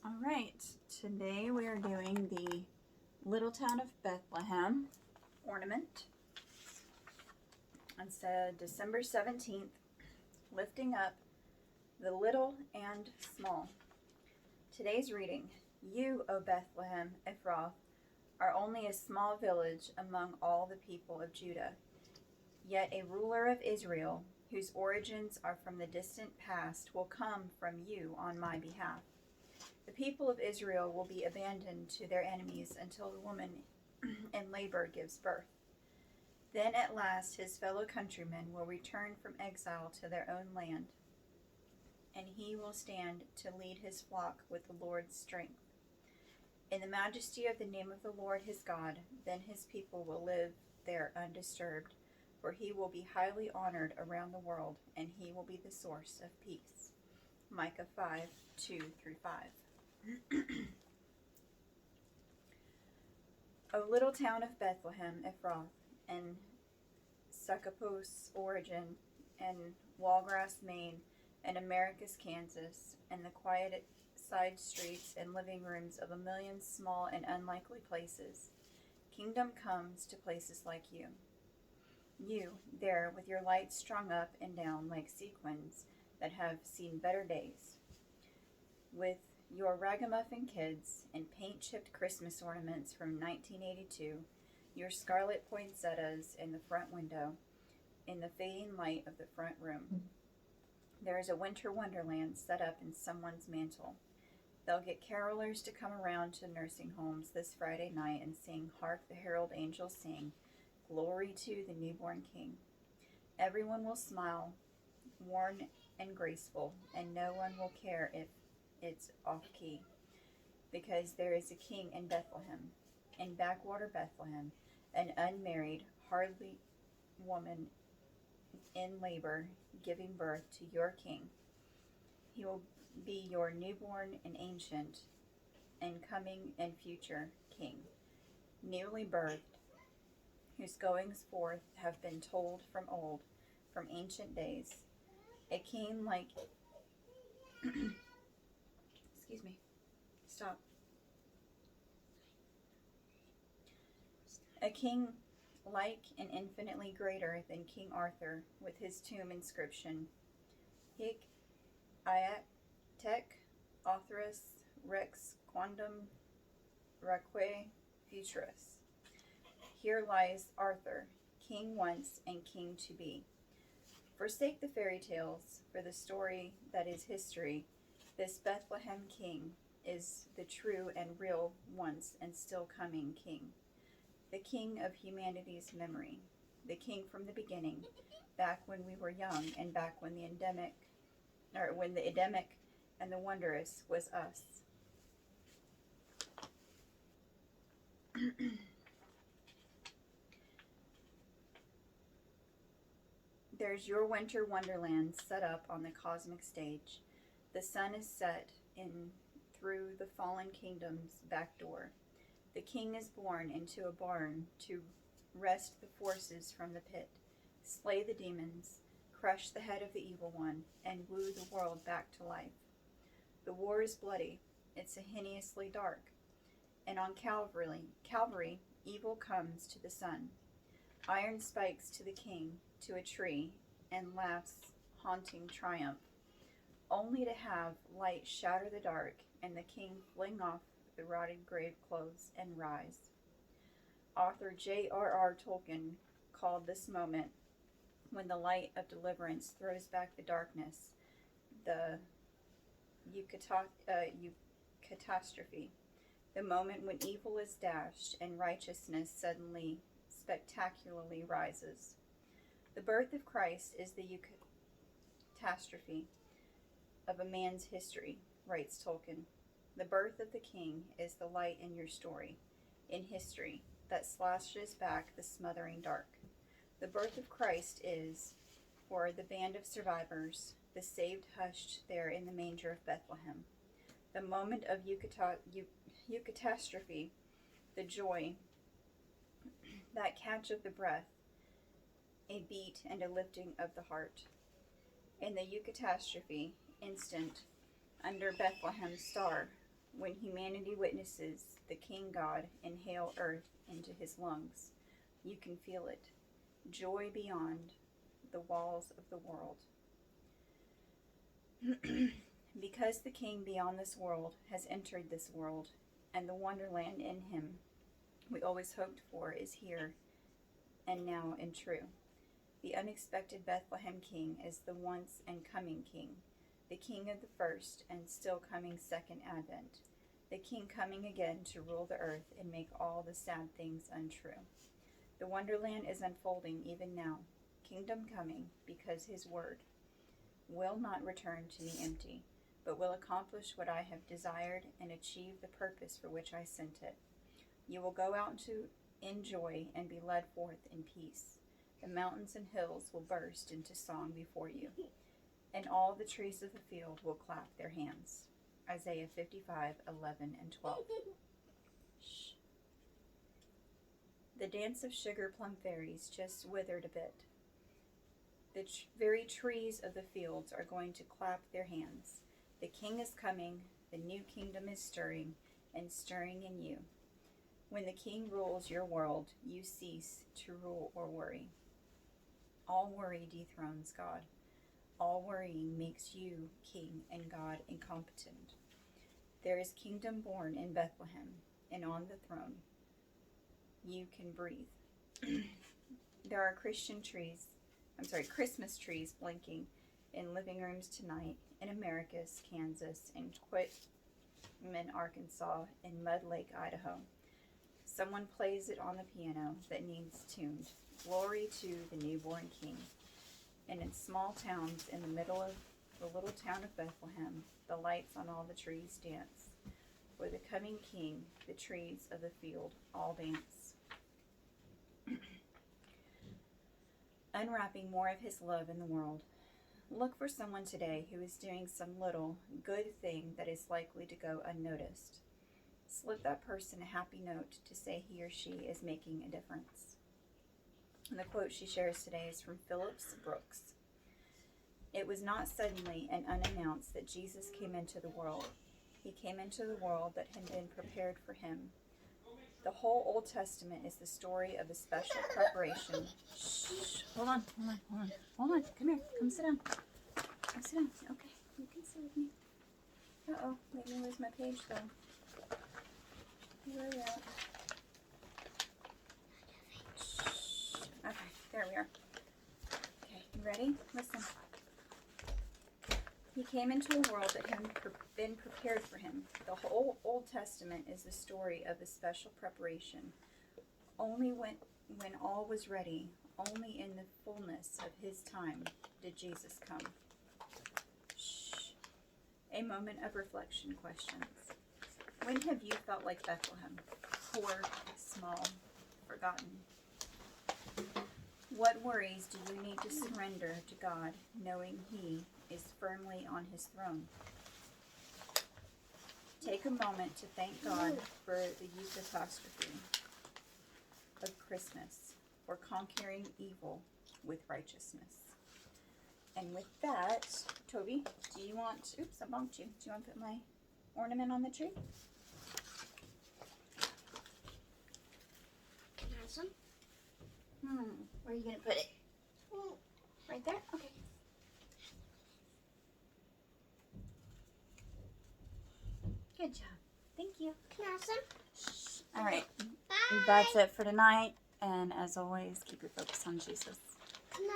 All right, today we are doing the Little Town of Bethlehem ornament. It's December 17th, lifting up the little and small. Today's reading, You, O Bethlehem Ephrath, are only a small village among all the people of Judah, yet a ruler of Israel, whose origins are from the distant past, will come from you on my behalf. The people of Israel will be abandoned to their enemies until the woman in labor gives birth. Then at last his fellow countrymen will return from exile to their own land, and he will stand to lead his flock with the Lord's strength. In the majesty of the name of the Lord his God, then his people will live there undisturbed, for he will be highly honored around the world, and he will be the source of peace. Micah 5:2-5. O little town of Bethlehem Ephrath, and Succoth's origin, and Wallgrass, Maine, and Americus, Kansas, and the quiet side streets and living rooms of a million small and unlikely places, kingdom comes to places like you. You, there, with your lights strung up and down like sequins that have seen better days, with your ragamuffin kids and paint-chipped Christmas ornaments from 1982, your scarlet poinsettias in the front window, in the fading light of the front room. There is a winter wonderland set up in someone's mantle. They'll get carolers to come around to nursing homes this Friday night and sing Hark the Herald Angels Sing, Glory to the Newborn King. Everyone will smile, worn and graceful, and no one will care if it's off-key, because there is a king in Bethlehem, in backwater Bethlehem, an unmarried, hardly woman in labor, giving birth to your king. He will be your newborn and ancient and coming and future king, newly birthed, whose goings forth have been told from old, from ancient days, a king like excuse me, stop. A king like and infinitely greater than King Arthur, with his tomb inscription, Hic Aeac Authorus Rex Quondam Raque Futurus. Here lies Arthur, king once and king to be. Forsake the fairy tales, for the story that is history. This Bethlehem king is the true and real once and still coming king. The king of humanity's memory. The king from the beginning, back when we were young and back when the endemic and the wondrous was us. There's your winter wonderland set up on the cosmic stage. The sun is set in through the fallen kingdom's back door. The king is born into a barn to wrest the forces from the pit, slay the demons, crush the head of the evil one, and woo the world back to life. The war is bloody, it's hideously dark, and on Calvary, evil comes to the sun. Iron spikes to the king, to a tree, and laughs haunting triumph, only to have light shatter the dark, and the king fling off the rotted grave clothes and rise. Author J.R.R. Tolkien called this moment, when the light of deliverance throws back the darkness, the catastrophe, the moment when evil is dashed and righteousness suddenly, spectacularly rises. The birth of Christ is the catastrophe of a man's history, writes Tolkien. The birth of the king is the light in your story, in history, that slashes back the smothering dark. The birth of Christ is, for the band of survivors, the saved hushed there in the manger of Bethlehem. The moment of catastrophe, the joy, that catch of the breath, a beat and a lifting of the heart. In the catastrophe instant, under Bethlehem's star, When humanity witnesses the King God inhale earth into his lungs, you can feel it. Joy beyond the walls of the world. Because the King beyond this world has entered this world, and the wonderland in him we always hoped for is here and now and true. The unexpected Bethlehem King is the once and coming King, the King of the first and still coming second advent, the King coming again to rule the earth and make all the sad things untrue. The wonderland is unfolding even now, kingdom coming, because his word will not return to me empty, but will accomplish what I have desired and achieve the purpose for which I sent it. You will go out in joy and be led forth in peace. The mountains and hills will burst into song before you, and all the trees of the field will clap their hands. Isaiah 55:11 and 12. Shh. The dance of sugar plum fairies just withered a bit. The very trees of the fields are going to clap their hands. The King is coming, the new kingdom is stirring, and stirring in you. When the King rules your world, you cease to rule or worry. All worry dethrones God. All worrying makes you, King and God, incompetent. There is kingdom born in Bethlehem, and on the throne you can breathe. There are Christmas trees blinking in living rooms tonight in Americus, Kansas, in Quitman, Arkansas, in Mud Lake, Idaho. Someone plays it on the piano that needs tuned. Glory to the newborn King. And in small towns in the middle of the little town of Bethlehem, the lights on all the trees dance. For the coming King, the trees of the field all dance. Unwrapping more of his love in the world. Look for someone today who is doing some little good thing that is likely to go unnoticed. Slip that person a happy note to say he or she is making a difference. And the quote she shares today is from Phillips Brooks. It was not suddenly and unannounced that Jesus came into the world. He came into the world that had been prepared for him. The whole Old Testament is the story of a special preparation. Shh, hold on. Come here, come sit down. Come sit down. Okay, you can sit with me. Uh-oh, made me lose my page though. Where are you at? Shh. Okay, there we are. Okay, you ready? Listen. He came into a world that hadn't been prepared for him. The whole Old Testament is the story of a special preparation. Only when all was ready, only in the fullness of his time did Jesus come. Shh. A moment of reflection questions. When have you felt like Bethlehem? Poor, small, forgotten. What worries do you need to surrender to God, knowing he is firmly on his throne? Take a moment to thank God for the eucatastrophe of Christmas, for conquering evil with righteousness. And with that, Toby, do you want, oops, I bumped you. Do you want to put my ornament on the tree? Can I have some? Where are you going to put it? Right there? Okay. Good job. Thank you. Can I have some? All right. Bye. That's it for tonight. And as always, keep your focus on Jesus. Can I